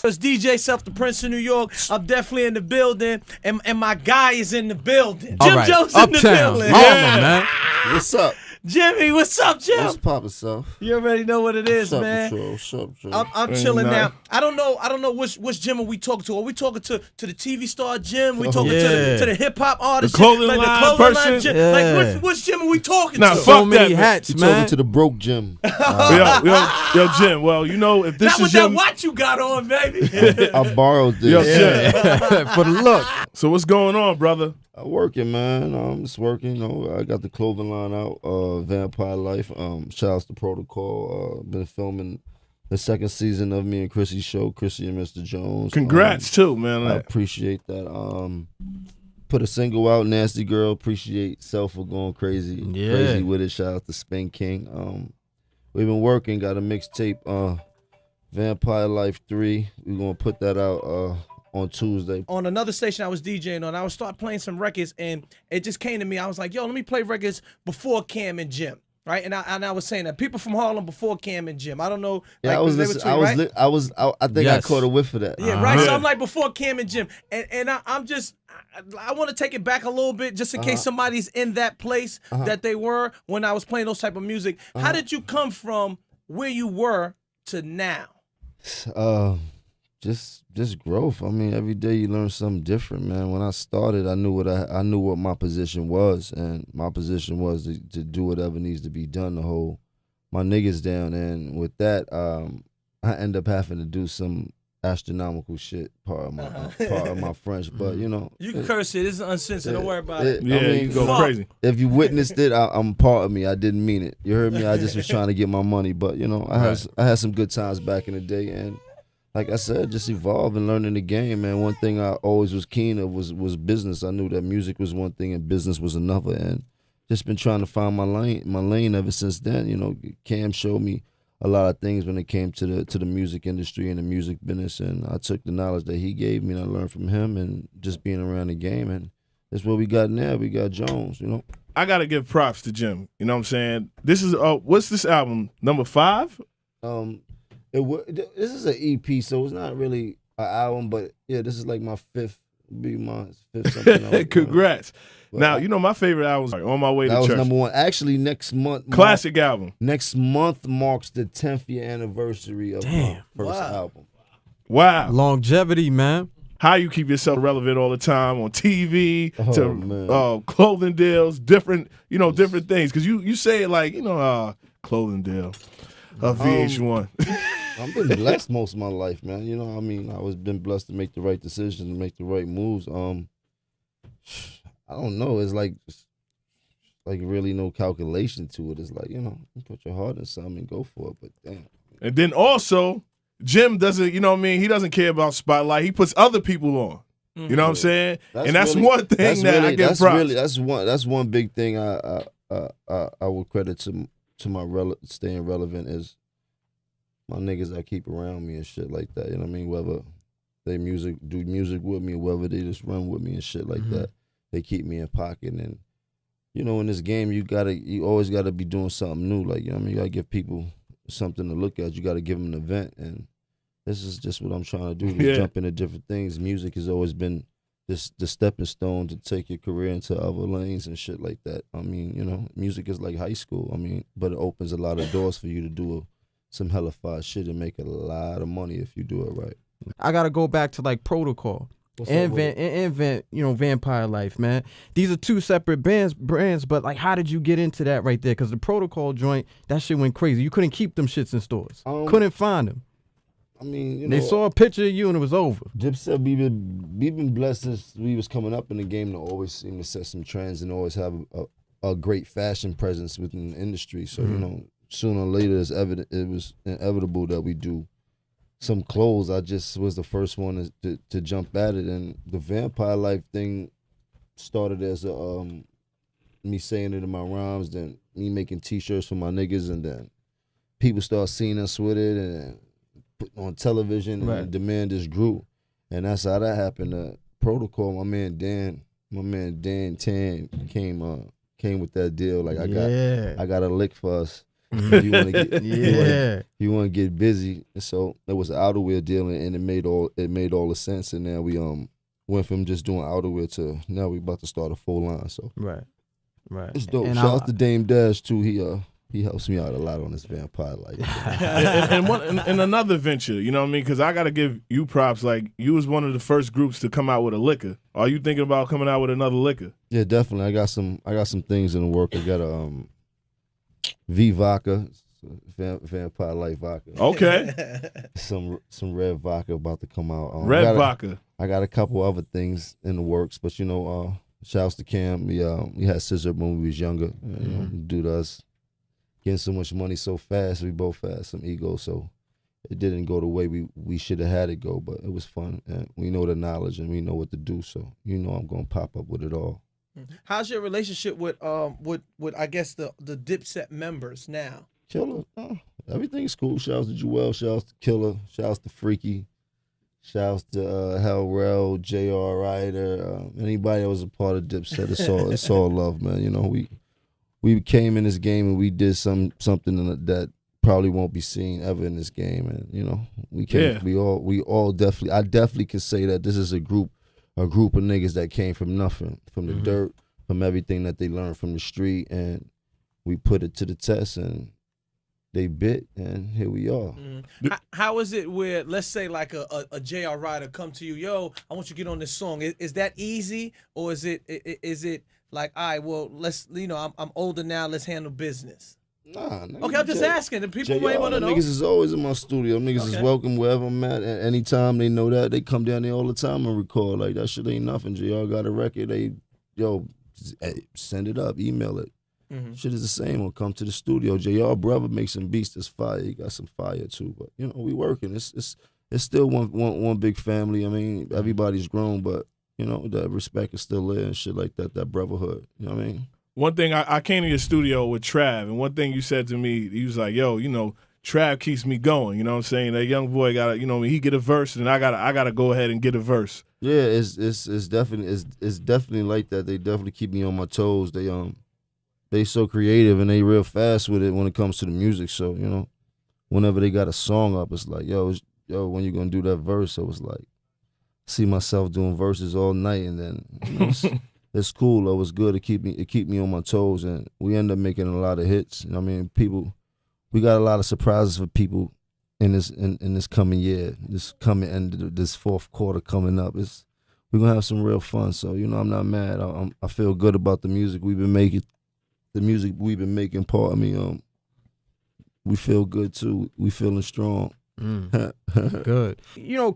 It's DJ Self, the Prince of New York. I'm definitely in the building, and my guy is in the building. Jim Jones in the building. Harlem, man. What's up? Jimmy, what's up, Jim? What's poppin', self? You already know what it is, What's man. up, Patrol? What's up, Patrol? I'm chilling now. I don't know which Jim are we talking to? Are we talking to the TV star Jim? We talking to the hip hop artist? The clothing like line the clothing person? line Jim? Yeah. Like which Jim are we talking Nah, to? fuck So many that, hats, You man. talking to the broke Jim? Yo, Jim. Well, you know if this Not is with Jim. that watch you got on, baby. I borrowed this. Yo, Jim. For the look. So what's going on, brother? I'm working, man. It's working. You know, I got the clothing line out. Vampire Life. Shout outs to Protocol. Been filming the second season of me and Chrissy's show, Chrissy and Mr. Jones. Congrats too, man. I appreciate that. Put a single out, Nasty Girl. Appreciate Self for going crazy. Yeah. Crazy with it. Shout out to Spin King. We've been working, got a mixtape, Vampire Life 3. We're gonna put that out on Tuesday. On another station I was DJing on, I would start playing some records, and it just came to me. I was like, yo, let me play records before Cam and Jim. Right, and I was saying that people from Harlem before Cam and Jim. I don't know. Yeah, like, I think I Yes. caught a whiff of that. Yeah, right. So I'm like before Cam and Jim, and I want to take it back a little bit just in case somebody's in that place that they were when I was playing those type of music. How did you come from where you were to now? Just growth. I mean, every day you learn something different, man. When I started, I knew what my position was, and my position was to do whatever needs to be done to hold my niggas down. And with that, I end up having to do some astronomical shit. Part of my French, but you know, You can curse it. It's uncensored. Don't worry about it. Yeah, I mean, you go fuck. crazy. If you witnessed it, I'm part of me. I didn't mean it. You heard me. I just was trying to get my money, but you know, I had some good times back in the day, and like I said, just evolve and learning the game, man. One thing I always was keen of was business. I knew that music was one thing and business was another, and just been trying to find my lane ever since then. You know, Cam showed me a lot of things when it came to the music industry and the music business, and I took the knowledge that he gave me and I learned from him, and just being around the game, and that's what we got now. We got Jones, you know. I gotta give props to Jim. You know what I'm saying? This is what's this album? Number 5? This is an EP, so it's not really an album, but yeah, this is like my fifth something. Congrats. But Now, you know my favorite album was On My Way to that was Church. number one. Actually, next month, Classic album. Next month marks the 10th year anniversary of my first album. Wow. Longevity, man. How you keep yourself relevant all the time on TV, man. to clothing deals, different things. Because you say it like, clothing deal, VH1. I've been blessed most of my life, man. You know, I mean, I was been blessed to make the right decisions and make the right moves. I don't know. It's like really no calculation to it. It's like, you know, you put your heart in something and go for it. But damn. And then also, Jim doesn't, you know what I mean? He doesn't care about spotlight. He puts other people on. You know what I'm saying? That's really, one thing I give props. That's one big thing I would credit to my staying relevant is my niggas I keep around me and shit like that. You know what I mean? Whether they do music with me, or whether they just run with me and shit like that, they keep me in pocket. And you know, in this game, you always gotta be doing something new. Like, you know what I mean? You gotta give people something to look at. You gotta give them an event, and this is just what I'm trying to do. To jump into different things. Music has always been the stepping stone to take your career into other lanes and shit like that. I mean, you know, music is like high school. I mean, but it opens a lot of doors for you to do some hellified shit and make a lot of money if you do it right. I gotta go back to like Protocol and Vampire Life, man. These are two separate brands, but like, how did you get into that right there? Because the Protocol joint, that shit went crazy. You couldn't keep them shits in stores. Couldn't find them. I mean, you know, they saw a picture of you and it was over. Jip said we've been blessed since we was coming up in the game to always seem to set some trends and always have a great fashion presence within the industry. So you know, sooner or later, it was inevitable that we do some clothes. I just was the first one to jump at it, and the Vampire Life thing started as me saying it in my rhymes, then me making T-shirts for my niggas, and then people start seeing us with it and put on television, and the demand just grew, and that's how that happened. Protocol, my man Dan Tan came with that deal. Like Yeah. I got a lick for us. If you want to get Yeah. you want to get busy. And so it was an outerwear deal, and it made all the sense. And now we went from just doing outerwear to now we about to start a full line. So Right. it's dope. And Shout out to Dame Dash too. He helps me out a lot on this Vampire Life. and another venture, you know what I mean? Because I got to give you props. Like, you was one of the first groups to come out with a liquor. Are you thinking about coming out with another liquor? Yeah, definitely. I got some things in the work. I got a Vodka, Vampire Life vodka. Okay. some red vodka about to come out. Vodka. I got a couple other things in the works, but shouts to Cam. We had Scissor when we was younger. Due to us getting so much money so fast, we both had some ego, so it didn't go the way we should have had it go, but it was fun, and we know the knowledge and we know what to do, so I'm gonna pop up with it all. How's your relationship with I guess the Dipset members now? Killer, everything's cool. Shouts to Joel, shouts to Killer, shouts to Freaky, shouts to Hell Rel, J.R. Ryder, anybody that was a part of Dipset. It's all love, man. We came in this game and we did something that probably won't be seen ever in this game, and we came. Yeah. We all definitely. I definitely can say that this is a group of niggas that came from nothing, from the dirt, from everything that they learned from the street, and we put it to the test, and they bit, and here we are. How is it where, let's say, like a J.R. Ryder come to you, yo, I want you to get on this song. Is that easy, or is it like, all right, well, let's, I'm older now, let's handle business? Nah. Okay, I'm just asking. The people may want to know. Niggas is always in my studio. Niggas is welcome wherever I'm at. And anytime they know that, they come down there all the time and record. Like, that shit ain't nothing. JR got a record. Hey, send it up, email it. Shit is the same. Or come to the studio. JR brother makes some beats that's fire. He got some fire too. But we working. It's still one big family. I mean, everybody's grown, but that respect is still there and shit like that. That brotherhood. You know what I mean? One thing, I came to your studio with Trav, and one thing you said to me, he was like, yo, Trav keeps me going. You know what I'm saying? That young boy got to, he get a verse, and I gotta go ahead and get a verse. Yeah, it's definitely like that. They definitely keep me on my toes. They so creative and they real fast with it when it comes to the music. So, whenever they got a song up, it's like, yo, when you gonna do that verse? So it's like, see myself doing verses all night, and then it's cool though. It's good to keep me on my toes, and we end up making a lot of hits. I mean, we got a lot of surprises for people in this coming year, this fourth quarter coming up. We're gonna have some real fun. So I'm not mad. I feel good about the music we've been making. The music we've been making, part of me. We feel good too. We feeling strong. Good.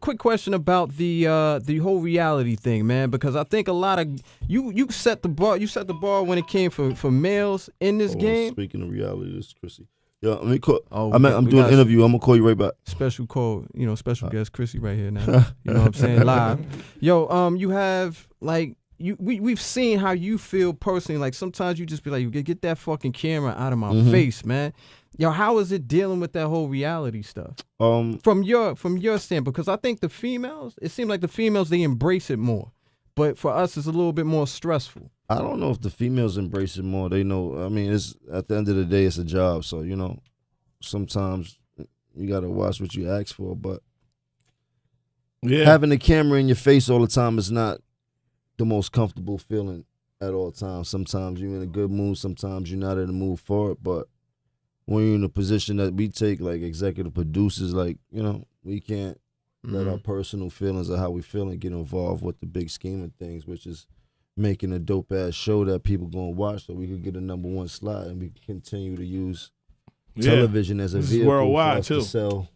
Quick question about the whole reality thing, man, because I think a lot of you set the bar when it came for males in this game. Speaking of reality, this is Chrissy. Yeah, let me call. Oh, I'm doing an interview. I'm gonna call you right back. Special call, special guest Chrissy right here now. You know what I'm saying? Live. Yo, you have like we've seen how you feel personally. Like sometimes you just be like, get that fucking camera out of my face, man. Yo, how is it dealing with that whole reality stuff? From your standpoint, because I think it seems like the females, they embrace it more. But for us, it's a little bit more stressful. I don't know if the females embrace it more. They know, I mean, it's at the end of the day, it's a job. So, sometimes you got to watch what you ask for. But having the camera in your face all the time is not the most comfortable feeling at all times. Sometimes you're in a good mood. Sometimes you're not in the mood for it. But when you're in a position that we take, like executive producers, like, we can't let our personal feelings of how we feel and get involved with the big scheme of things, which is making a dope-ass show that people going to watch so we could get a #1 slot and we continue to use television as a vehicle worldwide for us to sell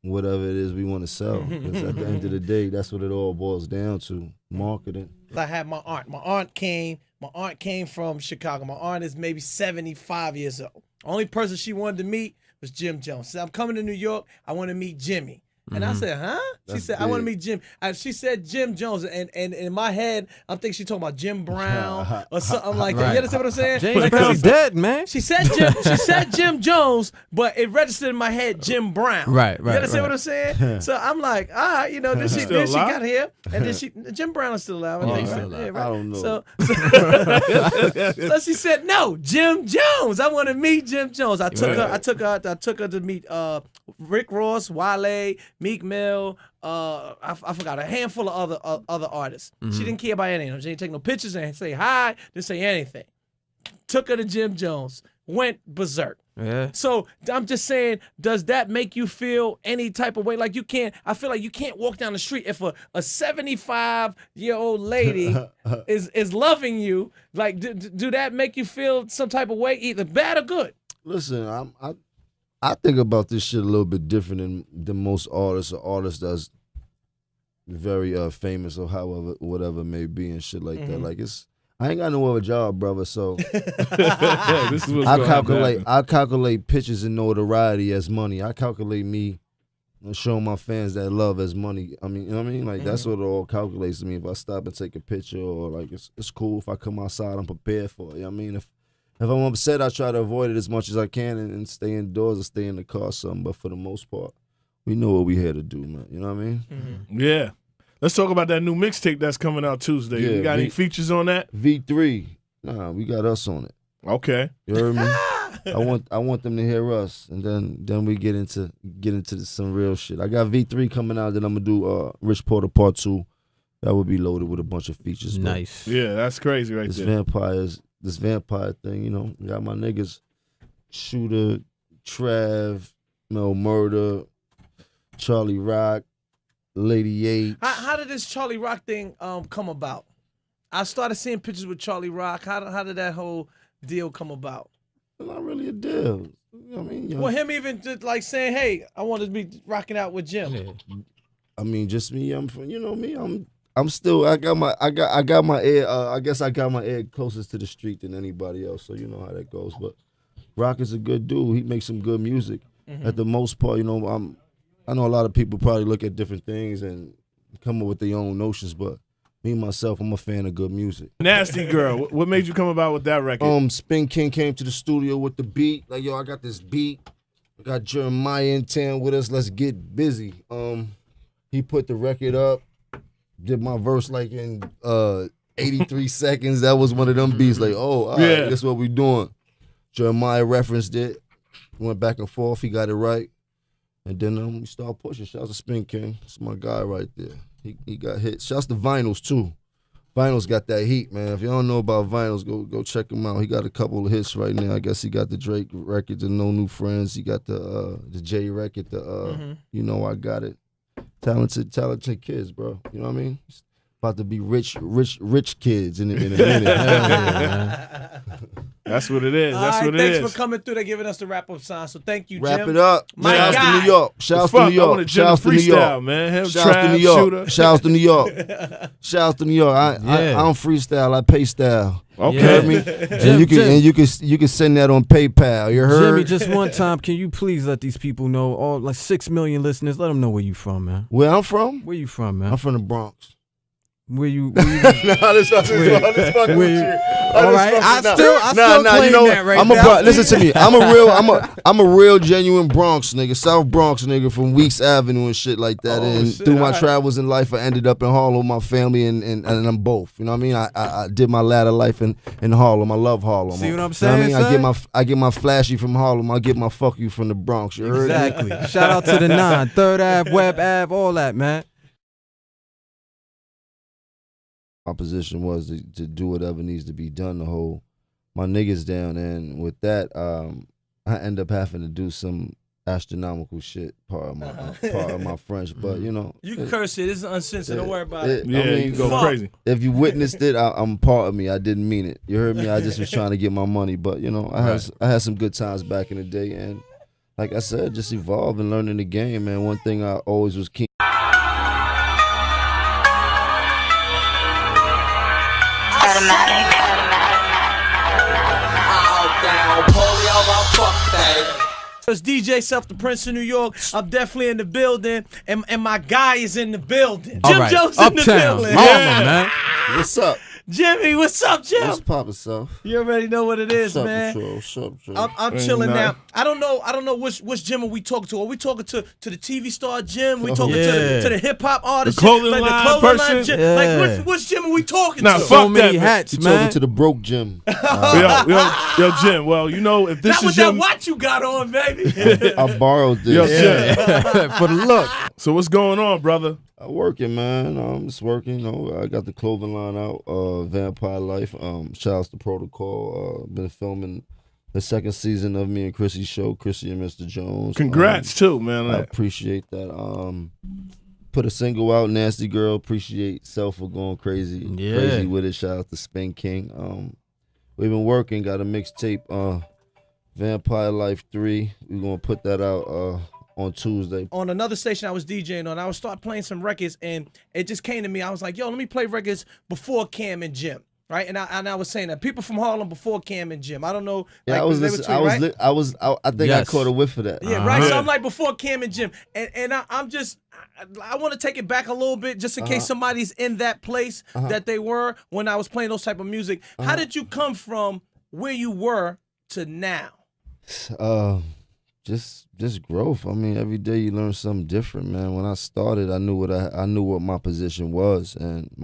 whatever it is we want to sell. Because at the end of the day, that's what it all boils down to, marketing. I had my aunt. My aunt came from Chicago. My aunt is maybe 75 years old. Only person she wanted to meet was Jim Jones. Said, I'm coming to New York. I want to meet Jimmy. And I said, huh? She said, I want to meet Jim. She said Jim Jones. And in my head, I'm thinking she talking about Jim Brown or something like that. You understand what I'm saying? James Like, Brown's dead, man. She said Jim Jones, but it registered in my head Jim Brown. Right. You understand what I'm saying? So I'm like, then she got here, and then Jim Brown is still alive. I think, right? Yeah, right? I don't know. So she said, no, Jim Jones. I want to meet Jim Jones. I took her to meet Rick Ross, Wale, Meek Mill. I forgot a handful of other artists. She didn't care about any of them. She didn't take no pictures and say hi. Didn't say anything. Took her to Jim Jones. Went berserk. Yeah. So I'm just saying, does that make you feel any type of way? Like I feel like you can't walk down the street if a 75-year-old lady is loving you. Like, do that make you feel some type of way, either bad or good? Listen, I think about this shit a little bit different than most artists or artists that's very famous or however, whatever it may be and shit like that. Like, I ain't got no other job, brother, so This is what's I calculate pictures and notoriety as money. I calculate me and showing my fans that love as money. I mean, you know what I mean? Like, that's what it all calculates to me. If I stop and take a picture or, like, it's cool. If I come outside, I'm prepared for it. You know what I mean? If I'm upset, I try to avoid it as much as I can and stay indoors or stay in the car or something. But for the most part, we know what we here to do, man. You know what I mean? Yeah. Let's talk about that new mixtape that's coming out Tuesday. Yeah, you got any features on that? V3. Nah, we got us on it. Okay. You heard me? I want them to hear us, and then we get into some real shit. I got V3 coming out, then I'm gonna do Rich Porter Part 2. That would be loaded with a bunch of features. Nice. Yeah, that's crazy right there. This vampire thing, you know, got my niggas Shooter, Trav, Mel Murder, Charlie Rock, Lady H. How did this Charlie Rock thing come about? I started seeing pictures with Charlie Rock. How did that whole deal come about? It's not really a deal. You know what I mean? Well, him even just like saying, "Hey, I want to be rocking out with Jim." Yeah. I mean, just me. You know me. I'm still. I got my ear. I guess I got my ear closest to the street than anybody else. So you know how that goes. But Rock is a good dude. He makes some good music. At the most part, you know, I know a lot of people probably look at different things and come up with their own notions, but me myself, I'm a fan of good music. Nasty Girl, what made you come about with that record? Spin King came to the studio with the beat. Like, yo, I got this beat. I got Jeremiah in town with us. Let's get busy. He put the record up, did my verse like in 83 seconds. That was one of them beats. Like, oh, all right, that's what we doing. Jeremiah referenced it. Went back and forth. He got it right. And then we started pushing. Shouts to Spin King. That's my guy right there. He got hit. Shouts to Vinyls, too. Vinyls got that heat, man. If you don't know about Vinyls, go check him out. He got a couple of hits right now. I guess he got the Drake record, the No New Friends. He got the J record, You Know I Got It. Talented kids, bro. You know what I mean? About to be rich kids in a minute. That's what it is. That's what it is. Thanks for coming through. They're giving us the wrap-up sign. So thank you, Jim. Wrap it up. My Shouts guy. to New York. Shouts to New York. I want a Jim Shouts to New freestyle, York. man. Him, Shouts to Trav, New York. Shooter. Shouts to New York. Shouts to New York. I don't freestyle. I pay style. Okay. You heard me? You can send that on PayPal. You heard? Jimmy, just one time, can you please let these people know, all like 6 million listeners, let them know where you from, man. Where I'm from? Where you from, man? I'm from the Bronx. Where you Nah, this fucking with you. All right, I still claim you know, that right now. Listen to me. I'm a real genuine Bronx nigga, South Bronx nigga from Weeks Avenue and shit like that. Through my travels in life, I ended up in Harlem with my family, and I'm both. You know what I mean? I did my latter life in Harlem. I love Harlem. See what I'm saying? You know what I mean? I get my flashy from Harlem. I get my fuck you from the Bronx. You heard? Exactly. Shout out to the 9, 3rd Ave, Web Ave, all that, man. My position was to do whatever needs to be done to hold my niggas down, and with that, I end up having to do some astronomical shit. Part of my French, but you know, you can curse it. It's uncensored. Don't worry about it. Yeah, I mean, you go crazy. If you witnessed it, I'm part of me. I didn't mean it. You heard me? I just was trying to get my money, but you know, I had some good times back in the day, and like I said, just evolve and learning the game, man. One thing I always was keen. Automatic. All down, polio, fuck that. It's DJ Self, the Prince of New York. I'm definitely in the building, and my guy is in the building. All Jim right. Jones in the Uptown, building. Mama, man. What's up? Jimmy, what's up, Jim? What's poppin', self? You already know what it is, What's up, man. Joe? What's up, Joe? I'm chilling Ain't now. nothing. I don't know which Jim are we talking to. Are we talking to the TV star Jim? We talking Yeah. to the hip hop artist, The clothing Jim? Like line the clothing line person? Jim? Yeah. Like which Jim are we talking Nah, to? fuck So many that, man. hats, You talking man. to the broke Jim? Yo, Jim. Well, you know, if this Not is with your that watch you got on, baby. I borrowed this. Yo, Jim. For the look. So what's going on, brother? I'm working, man. It's working. You know, I got the clothing line out. Vamp Life. Shouts to Protocol. Been filming the second season of me and Chrissy's show, Chrissy and Mr. Jones. Congrats too, man. I appreciate that. Put a single out, Nasty Girl. Appreciate Self for going crazy, Yeah. crazy with it. Shout out to Spin King. We've been working. Got a mixtape, Vampire Life 3. We're gonna put that out on Tuesday. On another station I was DJing on, I would start playing some records, and it just came to me. I was like, yo, let me play records before Cam and Jim. Right, and I was saying that people from Harlem before Cam and Jim. I don't know. Yeah, like, I was they were listening. tweeting, right? I think Yes. I caught a whiff of that. Yeah, right. So Yeah. I'm like before Cam and Jim, and I want to take it back a little bit just in case somebody's in that place that they were when I was playing those type of music. How did you come from where you were to now? Just growth. I mean, every day you learn something different, man. When I started, I knew what my position was, and my